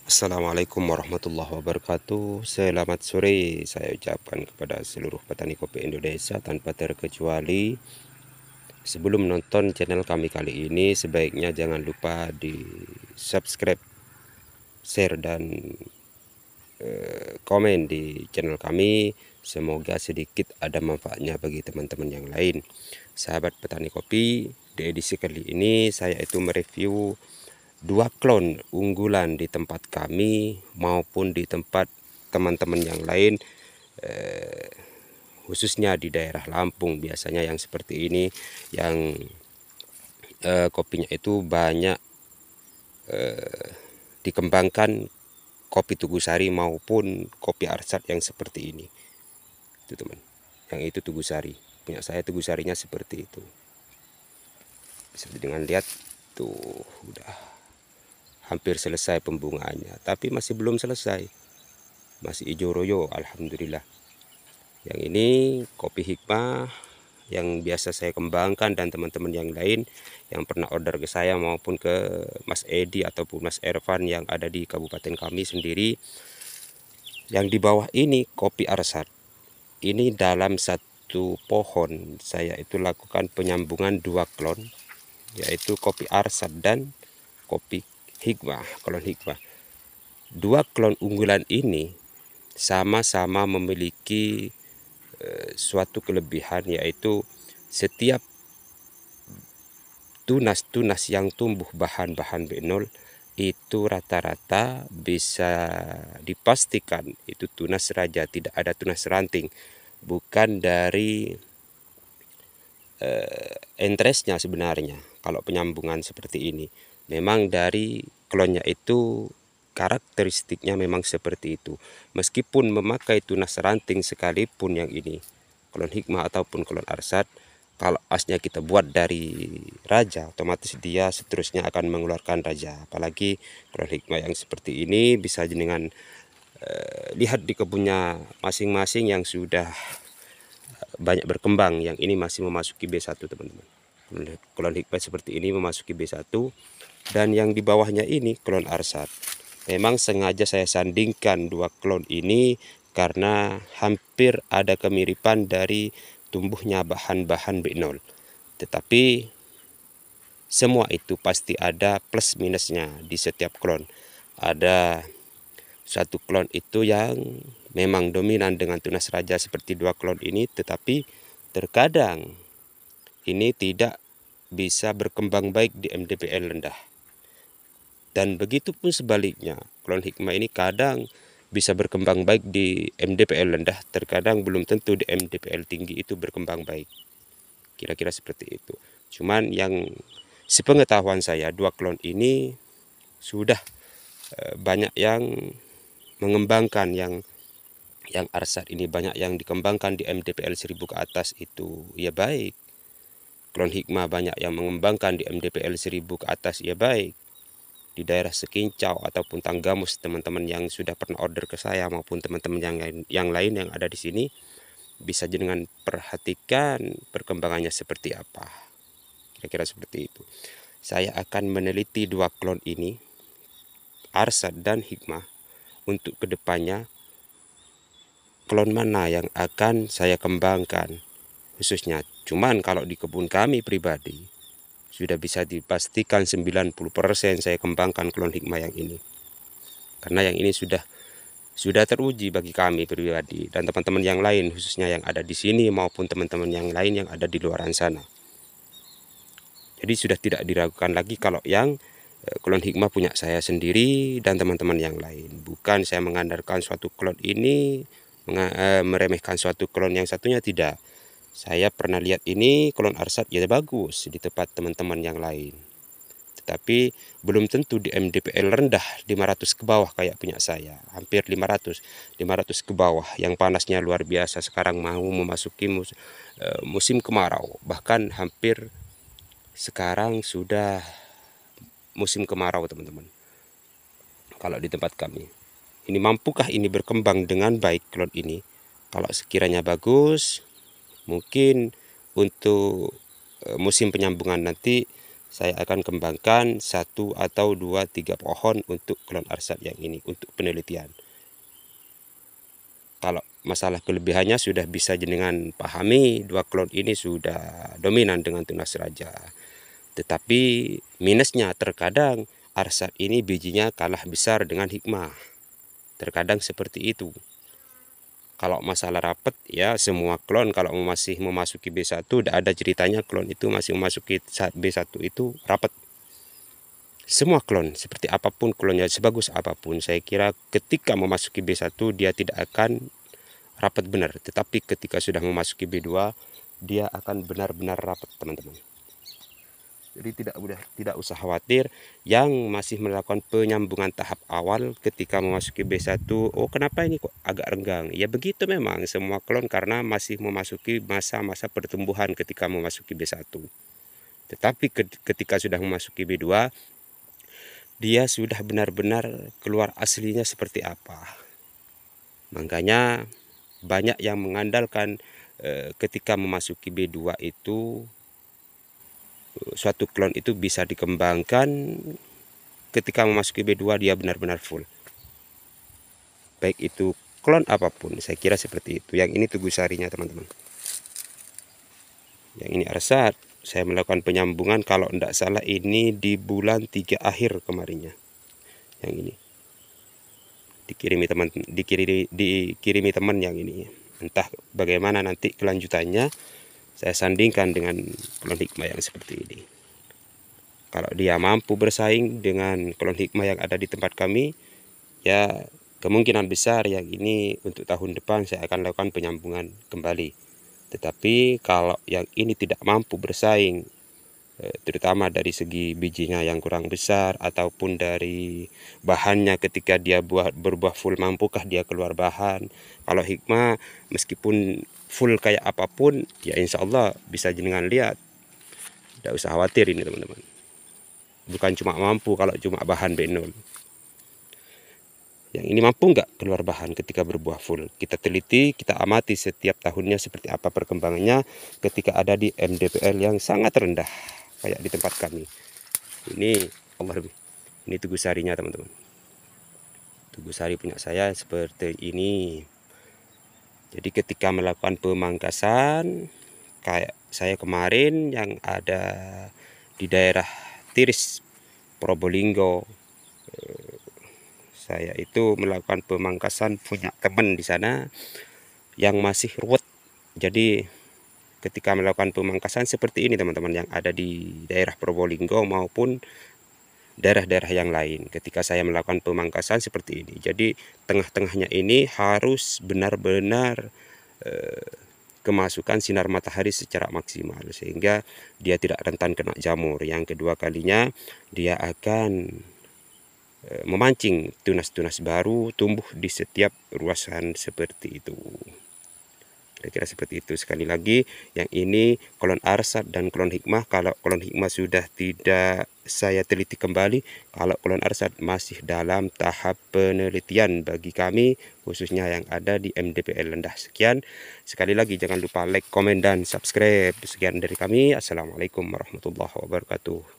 Assalamualaikum warahmatullahi wabarakatuh. Selamat sore saya ucapkan kepada seluruh petani kopi Indonesia tanpa terkecuali. Sebelum nonton channel kami kali ini, sebaiknya jangan lupa di subscribe, share, dan komen di channel kami. Semoga sedikit ada manfaatnya bagi teman-teman yang lain. Sahabat petani kopi, di edisi kali ini saya itu mereview 2 klon unggulan di tempat kami maupun di tempat teman-teman yang lain, khususnya di daerah Lampung. Biasanya yang seperti ini yang kopinya itu banyak dikembangkan, kopi Tugusari maupun kopi Arsat yang seperti ini. Itu teman, yang itu Tugusari, punya saya Tugusarinya seperti itu. Bisa dengan lihat tuh, udah hampir selesai pembungaannya, tapi masih belum selesai, masih hijau royo, alhamdulillah. Yang ini kopi hikmah yang biasa saya kembangkan, dan teman-teman yang lain yang pernah order ke saya maupun ke Mas Edi ataupun Mas Ervan yang ada di kabupaten kami sendiri. Yang di bawah ini kopi Arsat. Ini dalam satu pohon saya itu lakukan penyambungan 2 klon, yaitu kopi Arsat dan kopi hikmah, klon hikmah. 2 klon unggulan ini sama-sama memiliki suatu kelebihan, yaitu setiap tunas-tunas yang tumbuh bahan-bahan B0 itu rata-rata bisa dipastikan itu tunas raja, tidak ada tunas ranting. Bukan dari interestnya sebenarnya kalau penyambungan seperti ini, memang dari klonnya itu karakteristiknya memang seperti itu. Meskipun memakai tunas ranting sekalipun, yang ini klon hikmah ataupun klon Arsat, kalau asnya kita buat dari raja, otomatis dia seterusnya akan mengeluarkan raja. Apalagi klon hikmah yang seperti ini bisa dengan lihat di kebunnya masing-masing yang sudah banyak berkembang. Yang ini masih memasuki B1 teman-teman. Klon hikmah seperti ini memasuki B1, dan yang di bawahnya ini klon Arsat. Memang sengaja saya sandingkan 2 klon ini karena hampir ada kemiripan dari tumbuhnya bahan-bahan B0. Tetapi semua itu pasti ada plus minusnya di setiap klon. Ada satu klon itu yang memang dominan dengan tunas raja seperti 2 klon ini, tetapi terkadang ini tidak bisa berkembang baik di MDPL rendah. Dan begitu pun sebaliknya, klon hikmah ini kadang bisa berkembang baik di MDPL rendah, terkadang belum tentu di MDPL tinggi itu berkembang baik. Kira-kira seperti itu. Cuman yang sepengetahuan saya, 2 klon ini sudah banyak yang mengembangkan, yang Arsat ini banyak yang dikembangkan di MDPL 1000 ke atas, itu ya baik. Klon hikmah banyak yang mengembangkan di MDPL 1000 ke atas, ya baik. Di daerah Sekincau ataupun Tanggamus, teman-teman yang sudah pernah order ke saya maupun teman-teman yang lain yang ada di sini, bisa dengan perhatikan perkembangannya seperti apa. Kira-kira seperti itu. Saya akan meneliti 2 klon ini, Arsat dan hikmah, untuk kedepannya klon mana yang akan saya kembangkan khususnya. Cuman kalau di kebun kami pribadi sudah bisa dipastikan 90% saya kembangkan klon hikmah yang ini. Karena yang ini sudah teruji bagi kami pribadi dan teman-teman yang lain, khususnya yang ada di sini maupun teman-teman yang lain yang ada di luar sana. Jadi sudah tidak diragukan lagi kalau yang klon hikmah punya saya sendiri dan teman-teman yang lain. Bukan saya mengandalkan suatu klon ini, meremehkan suatu klon yang satunya, tidak. Saya pernah lihat ini klon Arsat ya bagus di tempat teman-teman yang lain. Tetapi belum tentu di MDPL rendah 500 ke bawah kayak punya saya. Hampir 500 ke bawah, yang panasnya luar biasa. Sekarang mau memasuki musim kemarau. Bahkan hampir sekarang sudah musim kemarau teman-teman. Kalau di tempat kami ini, mampukah ini berkembang dengan baik klon ini? Kalau sekiranya bagus, mungkin untuk musim penyambungan nanti saya akan kembangkan 1 atau 2, 3 pohon untuk klon arsat yang ini untuk penelitian. Kalau masalah kelebihannya sudah bisa jenengan pahami, 2 klon ini sudah dominan dengan tunas raja. Tetapi minusnya terkadang arsat ini bijinya kalah besar dengan hikmah. Terkadang seperti itu. Kalau masalah rapat ya semua klon kalau masih memasuki B1 tidak ada ceritanya klon itu masih memasuki B1 itu rapat. Semua klon seperti apapun klonnya, sebagus apapun, saya kira ketika memasuki B1 dia tidak akan rapat benar. Tetapi ketika sudah memasuki B2 dia akan benar-benar rapat, teman-teman. Jadi tidak usah khawatir yang masih melakukan penyambungan tahap awal ketika memasuki B1. Oh, kenapa ini kok agak renggang? Ya begitu memang semua klon karena masih memasuki masa-masa pertumbuhan ketika memasuki B1. Tetapi ketika sudah memasuki B2 dia sudah benar-benar keluar aslinya seperti apa. Makanya banyak yang mengandalkan ketika memasuki B2 itu suatu klon itu bisa dikembangkan ketika memasuki B2 dia benar-benar full. Baik itu klon apapun, saya kira seperti itu. Yang ini Tugu Sarinya, teman-teman. Yang ini arsat, saya melakukan penyambungan kalau tidak salah ini di bulan 3 akhir kemarinnya. Yang ini dikirimi teman yang ini. Entah bagaimana nanti kelanjutannya, saya sandingkan dengan klon hikmah yang seperti ini. Kalau dia mampu bersaing dengan klon hikmah yang ada di tempat kami, ya kemungkinan besar yang ini untuk tahun depan saya akan lakukan penyambungan kembali. Tetapi kalau yang ini tidak mampu bersaing, terutama dari segi bijinya yang kurang besar ataupun dari bahannya ketika dia berbuah full, mampukah dia keluar bahan. Kalau hikmah meskipun full kayak apapun ya insya Allah bisa jenengan lihat, tidak usah khawatir ini teman-teman. Bukan cuma mampu kalau cuma bahan B0. Yang ini mampu nggak keluar bahan ketika berbuah full. Kita teliti, kita amati setiap tahunnya seperti apa perkembangannya ketika ada di MDPL yang sangat rendah kayak di tempat kami. Ini ini Tugu Sarinya, teman-teman. Tugu Sari punya saya seperti ini. Jadi ketika melakukan pemangkasan kayak saya kemarin yang ada di daerah Tiris Probolinggo, saya itu melakukan pemangkasan punya teman di sana yang masih ruwet. Jadi ketika melakukan pemangkasan seperti ini teman-teman yang ada di daerah Probolinggo maupun daerah-daerah yang lain, ketika saya melakukan pemangkasan seperti ini, jadi tengah-tengahnya ini harus benar-benar kemasukan sinar matahari secara maksimal sehingga dia tidak rentan kena jamur. Yang kedua kalinya dia akan memancing tunas-tunas baru tumbuh di setiap ruasan seperti itu. Kira-kira seperti itu. Sekali lagi yang ini klon arsat dan klon hikmah. Kalau klon hikmah sudah tidak saya teliti kembali, kalau klon arsat masih dalam tahap penelitian bagi kami khususnya yang ada di MDPL Lendah. Sekian, sekali lagi jangan lupa like, komen, dan subscribe. Sekian dari kami. Assalamualaikum warahmatullahi wabarakatuh.